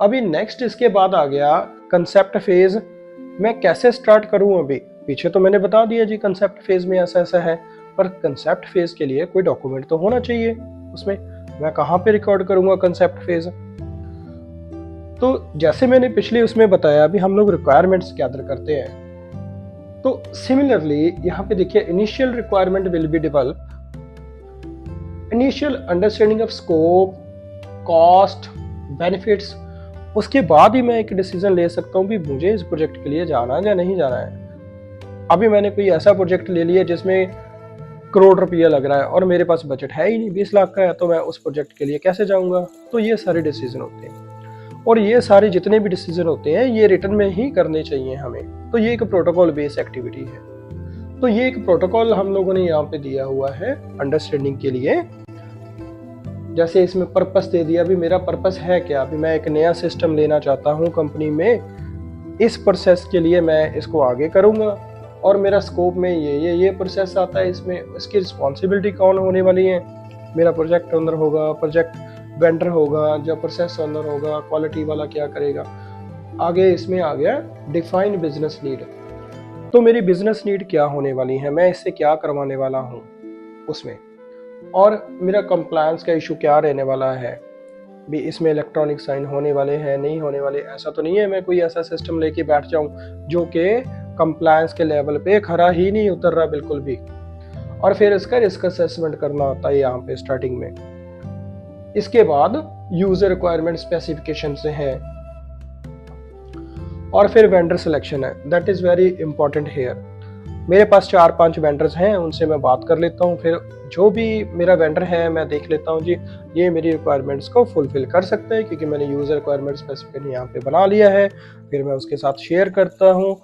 अभी नेक्स्ट इसके बाद आ गया कंसेप्ट फेज। मैं कैसे स्टार्ट करूं? अभी पीछे तो मैंने बता दिया जी कंसेप्ट फेज में ऐसा ऐसा है, पर कंसेप्ट फेज के लिए कोई डॉक्यूमेंट तो होना चाहिए उसमें। मैं कहाँ पे रिकॉर्ड करूंगा कंसेप्ट फेज? तो जैसे मैंने पिछले उसमें बताया, अभी हम लोग रिक्वायरमेंट्स गैदर करते हैं। तो सिमिलरली यहाँ पे देखिए, initial requirement will be develop, initial understanding of scope, cost, benefits. उसके बाद ही मैं एक डिसीजन ले सकता हूँ भी मुझे इस प्रोजेक्ट के लिए जाना है या नहीं जाना है। अभी मैंने कोई ऐसा प्रोजेक्ट ले लिया जिसमें करोड़ रुपया लग रहा है और मेरे पास बजट है ही नहीं, 20 लाख का है, तो मैं उस प्रोजेक्ट के लिए कैसे जाऊंगा? तो ये सारे डिसीजन होते हैं, और ये सारे जितने भी डिसीजन होते हैं ये रिटर्न में ही करने चाहिए हमें। तो ये एक प्रोटोकॉल बेस्ड एक्टिविटी है। तो ये एक प्रोटोकॉल हम लोगों ने यहाँ पे दिया हुआ है अंडरस्टैंडिंग के लिए। जैसे इसमें पर्पस दे दिया, अभी मेरा पर्पस है क्या? अभी मैं एक नया सिस्टम लेना चाहता हूँ कंपनी में, इस प्रोसेस के लिए मैं इसको आगे करूँगा, और मेरा स्कोप में ये प्रोसेस आता है, इसमें इसकी रिस्पॉन्सिबिलिटी कौन होने वाली है? मेरा प्रोजेक्ट ओनर होगा, प्रोजेक्ट वेंडर होगा, जो प्रोसेस ओनर होगा, क्वालिटी वाला क्या करेगा। आगे इसमें आ गया डिफाइन बिजनेस नीड। तो मेरी बिजनेस नीड क्या होने वाली है, मैं इससे क्या करवाने वाला हूँ उसमें, और मेरा कंप्लायंस का इशू क्या रहने वाला है भी। इसमें इलेक्ट्रॉनिक साइन होने वाले हैं, नहीं होने वाले? ऐसा तो नहीं है मैं कोई ऐसा सिस्टम लेके बैठ जाऊं जो कि कंप्लायंस के लेवल पे खरा ही नहीं उतर रहा बिल्कुल भी। और फिर इसका रिस्क असेसमेंट करना होता है यहाँ पे स्टार्टिंग में। इसके बाद यूजर रिक्वायरमेंट स्पेसिफिकेशन से है, और फिर वेंडर सिलेक्शन है। That is very important here. मेरे पास 4-5 वेंडर्स हैं, उनसे मैं बात कर लेता हूँ, फिर जो भी मेरा वेंडर है मैं देख लेता हूँ जी ये मेरी रिक्वायरमेंट्स को फुलफिल कर सकता है, क्योंकि मैंने यूज़र रिक्वायरमेंट स्पेसिफिकेशन यहाँ पे बना लिया है। फिर मैं उसके साथ शेयर करता हूँ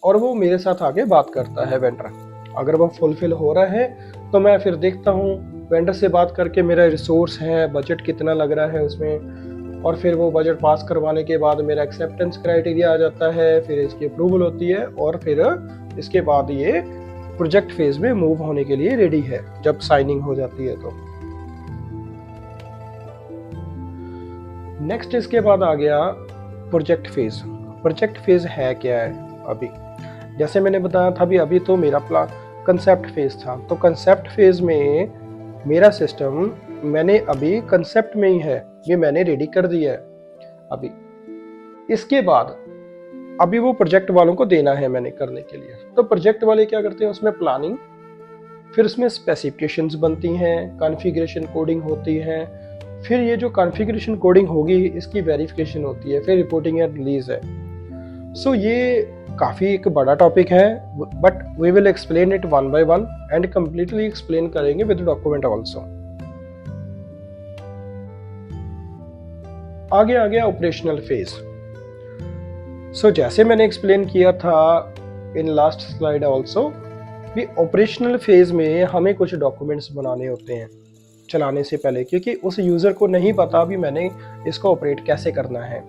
और वो मेरे साथ आगे बात करता है वेंडर। अगर वो फुलफिल हो रहा है तो मैं फिर देखता हूँ वेंडर से बात करके मेरा रिसोर्स है, बजट कितना लग रहा है उसमें, और फिर वो बजट पास करवाने के बाद मेरा एक्सेप्टेंस क्राइटेरिया आ जाता है, फिर इसकी अप्रूवल होती है, और फिर इसके बाद ये प्रोजेक्ट फेज में मूव होने के लिए रेडी है जब साइनिंग हो जाती है। तो नेक्स्ट इसके बाद आ गया प्रोजेक्ट फेज। प्रोजेक्ट फेज है क्या है? अभी जैसे मैंने बताया था, अभी तो मेरा प्लान कंसेप्ट फेज था। तो कंसेप्ट फेज में मेरा सिस्टम मैंने अभी कंसेप्ट में ही है, ये मैंने रेडी कर दिया है अभी। इसके बाद अभी वो प्रोजेक्ट वालों को देना है मैंने करने के लिए। तो प्रोजेक्ट वाले क्या करते हैं, उसमें प्लानिंग, फिर उसमें स्पेसिफिकेशंस बनती हैं, कॉन्फ़िगरेशन कोडिंग होती है, फिर ये जो कॉन्फ़िगरेशन कोडिंग होगी इसकी वेरिफिकेशन होती है, फिर रिपोर्टिंग एंड रिलीज है। सो ये काफ़ी एक बड़ा टॉपिक है, but we will explain it one by one and completely explain करेंगे विद डॉक्यूमेंट ऑल्सो। आगे आ गया ऑपरेशनल फेज। सो जैसे मैंने एक्सप्लेन किया था इन लास्ट स्लाइड ऑल्सो, भी ऑपरेशनल फेज में हमें कुछ डॉक्यूमेंट्स बनाने होते हैं चलाने से पहले, क्योंकि उस यूज़र को नहीं पता भी मैंने इसको ऑपरेट कैसे करना है,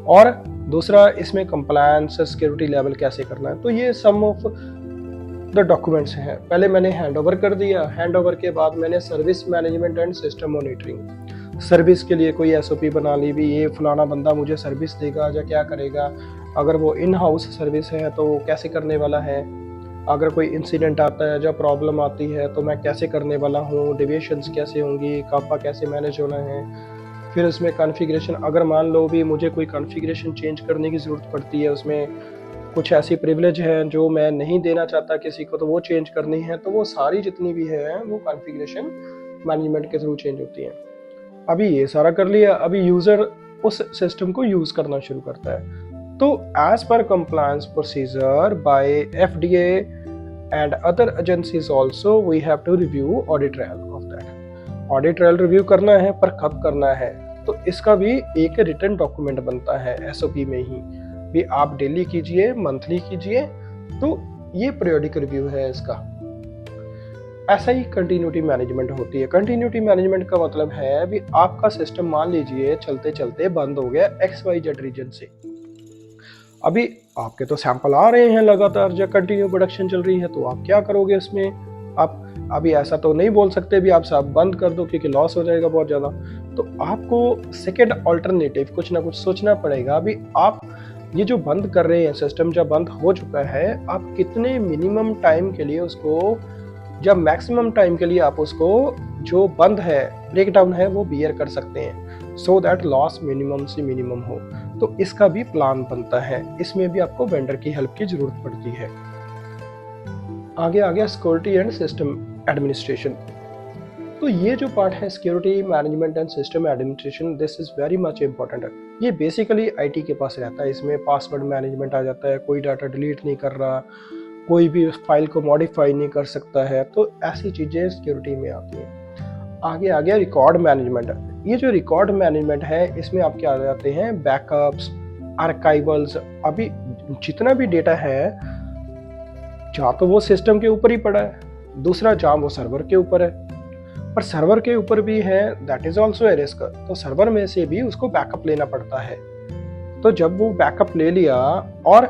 और दूसरा इसमें कंप्लायंस सिक्योरिटी लेवल कैसे करना है। तो ये सम ऑफ द डॉक्यूमेंट्स हैं। पहले मैंने हैंडओवर कर दिया, हैंडओवर के बाद मैंने service management and system monitoring, service के लिए कोई एसओपी बना ली भी, ये फलाना बंदा मुझे सर्विस देगा या क्या करेगा। अगर वो इन हाउस सर्विस है तो वो कैसे करने वाला है, अगर कोई इंसिडेंट आता है, जब प्रॉब्लम आती है तो मैं कैसे करने वाला हूँ, डेविएशंस कैसे होंगी, कापा कैसे मैनेज होना है। फिर उसमें कॉन्फ़िगरेशन, अगर मान लो भी मुझे कोई कॉन्फ़िगरेशन चेंज करने की ज़रूरत पड़ती है, उसमें कुछ ऐसी प्रिविलेज है जो मैं नहीं देना चाहता किसी को, तो वो चेंज करनी है, तो वो सारी जितनी भी है वो कॉन्फ़िगरेशन मैनेजमेंट के थ्रू चेंज होती हैं। अभी ये सारा कर लिया, अभी यूज़र उस सिस्टम को यूज़ करना शुरू करता है। तो as per compliance procedure by FDA and other agencies also we have to review audit trail of that. Audit trail review करना है, पर कब करना है, तो इसका भी एक रिटन डॉक्यूमेंट बनता है एसओपी में ही भी। आप डेली कीजिए, मंथली कीजिए, तो ये पीरियोडिक रिव्यू है इसका। ऐसा ही कंटिन्यूटी मैनेजमेंट होती है। कंटिन्यूटी मैनेजमेंट का मतलब है भी आपका सिस्टम मान लीजिए चलते चलते बंद हो गया XYZ रीजन से। अभी आपके तो सैंपल आ रहे हैं लगातार, जब कंटिन्यू प्रोडक्शन चल रही है, तो आप क्या करोगे उसमें? आप अभी ऐसा तो नहीं बोल सकते भी आप सब बंद कर दो क्योंकि लॉस हो जाएगा बहुत ज़्यादा। तो आपको सेकेंड ऑल्टरनेटिव कुछ ना कुछ सोचना पड़ेगा। अभी आप ये जो बंद कर रहे हैं सिस्टम, जब बंद हो चुका है, आप कितने मिनिमम टाइम के लिए उसको, जब मैक्सिमम टाइम के लिए आप उसको जो बंद है, ब्रेकडाउन है, वो बियर कर सकते हैं, सो दैट लॉस मिनिमम से मिनिमम हो। तो इसका भी प्लान बनता है। इसमें भी आपको वेंडर की हेल्प की जरूरत पड़ती है। आगे आ गया सिक्योरिटी एंड सिस्टम एडमिनिस्ट्रेशन। तो ये जो पार्ट है security management and system administration, this is very much important. ये बेसिकली आईटी के पास रहता है। इसमें पासवर्ड मैनेजमेंट आ जाता है, कोई डाटा डिलीट नहीं कर रहा, कोई भी फाइल को मॉडिफाई नहीं कर सकता है, तो ऐसी चीज़ें सिक्योरिटी में आती हैं। आगे आ गया रिकॉर्ड मैनेजमेंट। ये जो रिकॉर्ड मैनेजमेंट है, इसमें आपके आ जाते हैं बैकअप्स, आर्काइवल्स। अभी जितना भी डेटा है, जहाँ तो वो सिस्टम के ऊपर ही पड़ा है, दूसरा जहाँ वो सर्वर के ऊपर है, पर सर्वर के ऊपर भी है, that is also a risk. तो सर्वर में से भी उसको बैकअप लेना पड़ता है। तो जब वो बैकअप ले लिया और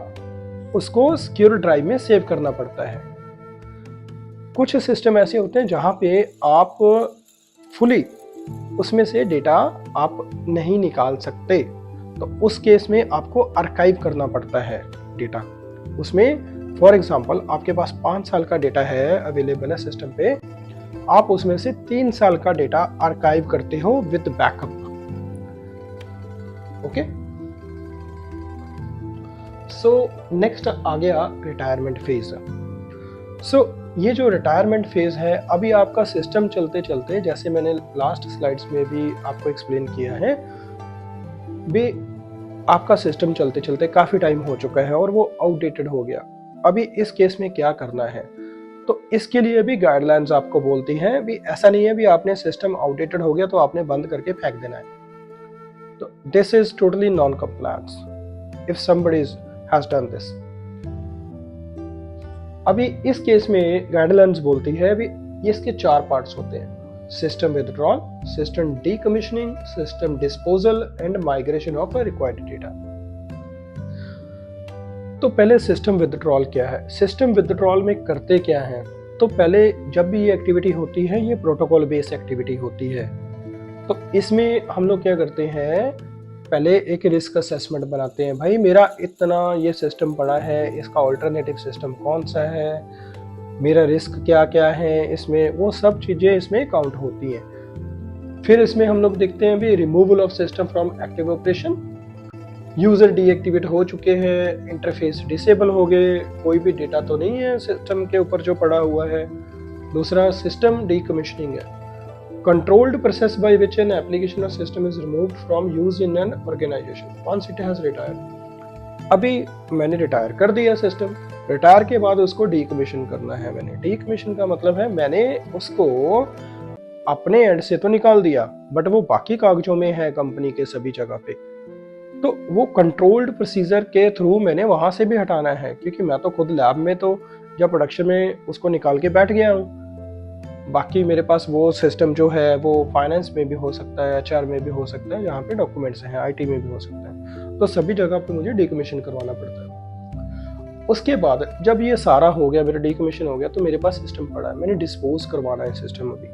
उसको सिक्योर ड्राइव में सेव करना पड़ता है। कुछ सिस्टम ऐसे होते हैं जहाँ पे आप फुली उसमें से डेटा आप नहीं निकाल सकते, तो उस केस में आपको आर्काइव करना पड़ता है डेटा। उसमें फॉर एग्जांपल आपके पास 5 साल का डेटा है अवेलेबल है सिस्टम पे, आप उसमें से 3 साल का डेटा आर्काइव करते हो with backup. Okay, so next आ गया रिटायरमेंट फेज। सो ये जो रिटायरमेंट फेज है, अभी आपका सिस्टम चलते चलते, जैसे मैंने लास्ट स्लाइड्स में भी आपको एक्सप्लेन किया है, भी आपका सिस्टम चलते चलते काफ़ी टाइम हो चुका है और वो आउटडेटेड हो गया। अभी इस केस में क्या करना है, तो इसके लिए भी गाइडलाइंस आपको बोलती हैं भी ऐसा नहीं है भी आपने सिस्टम आउटडेटेड हो गया तो आपने बंद करके फेंक देना है। तो this is totally non compliance if somebody has done this. अभी इस केस में गाइडलाइंस बोलती है भी इसके 4 पार्ट्स होते हैं: system withdrawal, system decommissioning, system disposal and migration of required data. तो पहले सिस्टम विथड्रॉल क्या है? सिस्टम विथड्रॉल में करते क्या हैं? तो पहले जब भी ये एक्टिविटी होती है, ये प्रोटोकॉल बेस्ड एक्टिविटी होती है। तो इसमें हम लोग क्या करते हैं, पहले एक रिस्क असेसमेंट बनाते हैं। भाई मेरा इतना ये सिस्टम पड़ा है, इसका ऑल्टरनेटिव सिस्टम कौन सा है, मेरा रिस्क क्या क्या है इसमें, वो सब चीज़ें इसमें काउंट होती हैं। फिर इसमें हम लोग देखते हैं भी removal of system from active operation, user deactivate हो चुके हैं, इंटरफेस डिसेबल हो गए, कोई भी डेटा तो नहीं है सिस्टम के ऊपर जो पड़ा हुआ है। दूसरा सिस्टम डीकमीशनिंग है, controlled process by which an application or system is removed from use in an organization once it has retired। अभी मैंने रिटायर कर दिया सिस्टम, रिटायर के बाद उसको डीकमीशन करना है मैंने। डीकमीशन का मतलब है मैंने उसको अपने एंड से तो निकाल दिया, बट वो बाकी कागजों में है कंपनी के सभी जगह पे, तो वो कंट्रोल्ड प्रोसीजर के थ्रू मैंने वहां से भी हटाना है, क्योंकि मैं तो खुद लैब में तो जब प्रोडक्शन में उसको निकाल के बैठ गया हूँ। बाकी मेरे पास वो सिस्टम जो है वो फाइनेंस में भी हो सकता है, एचआर में भी हो सकता है, जहाँ पे डॉक्यूमेंट्स हैं, आईटी में भी हो सकता है, तो सभी जगह पे मुझे डीकमीशन करवाना पड़ता है। उसके बाद जब ये सारा हो गया, मेरा डीकमीशन हो गया, तो मेरे पास सिस्टम पड़ा है, मैंने डिस्पोज करवाना है सिस्टम अभी।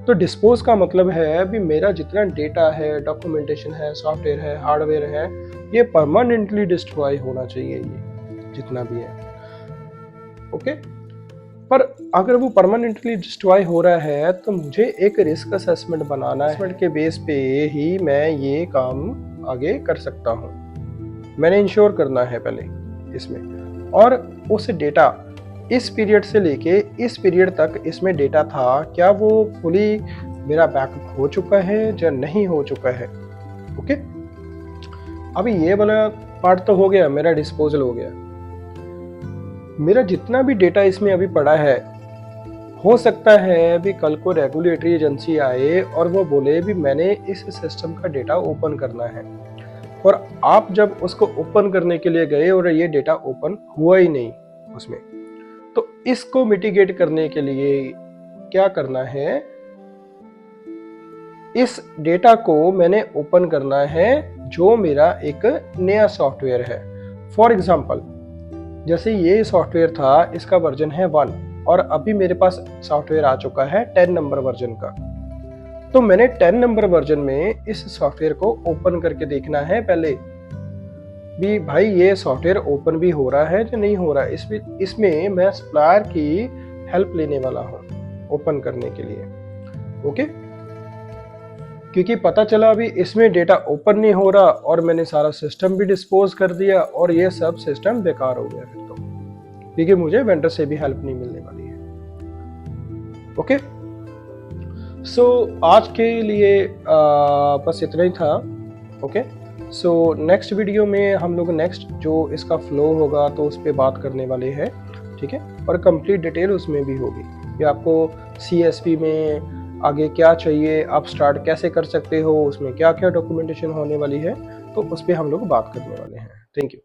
तो डिस्पोज का मतलब है अभी मेरा जितना डेटा है, डॉक्यूमेंटेशन है, सॉफ्टवेयर है, हार्डवेयर है, ये परमानेंटली डिस्ट्रॉय होना चाहिए, ये जितना भी है। ओके, पर अगर वो परमानेंटली डिस्ट्रॉय हो रहा है तो मुझे एक रिस्क असेसमेंट बनाना है, असेसमेंट के बेस पे ही मैं ये काम आगे कर सकता हूँ। मैंने इंश्योर करना है पहले इसमें, और उस डेटा इस पीरियड से लेके इस पीरियड तक इसमें डेटा था, क्या वो फुली मेरा बैकअप हो चुका है या नहीं हो चुका है। ओके, अभी ये वाला पार्ट तो हो गया, मेरा डिस्पोजल हो गया। मेरा जितना भी डेटा इसमें अभी पड़ा है, हो सकता है अभी कल को रेगुलेटरी एजेंसी आए और वो बोले भी मैंने इस सिस्टम का डेटा ओपन करना है, और आप जब उसको ओपन करने के लिए गए और ये डेटा ओपन हुआ ही नहीं उसमें, तो इसको मिटिगेट करने के लिए क्या करना है, इस डेटा को मैंने ओपन करना है जो मेरा एक नया सॉफ्टवेयर है। फॉर एग्जाम्पल, जैसे ये सॉफ्टवेयर था, इसका वर्जन है 1 और अभी मेरे पास सॉफ्टवेयर आ चुका है 10 नंबर वर्जन का। तो मैंने 10 नंबर वर्जन में इस सॉफ्टवेयर को ओपन करके देखना है पहले भी भाई ये सॉफ्टवेयर ओपन भी हो रहा है या नहीं हो रहा है। इसमें मैं सप्लायर की हेल्प लेने वाला हूँ ओपन करने के लिए। ओके, क्योंकि पता चला अभी इसमें डेटा ओपन नहीं हो रहा और मैंने सारा सिस्टम भी डिस्पोज कर दिया और ये सब सिस्टम बेकार हो गया फिर तो, क्योंकि मुझे वेंडर से भी हेल्प नहीं मिलने वाली है। ओके, सो आज के लिए बस इतना ही था। ओके, सो नेक्स्ट वीडियो में हम लोग नेक्स्ट जो इसका फ्लो होगा तो उस पर बात करने वाले हैं, ठीक है, और कंप्लीट डिटेल उसमें भी होगी कि आपको CSV में आगे क्या चाहिए, आप स्टार्ट कैसे कर सकते हो, उसमें क्या क्या डॉक्यूमेंटेशन होने वाली है, तो उस पर हम लोग बात करने वाले हैं। Thank you.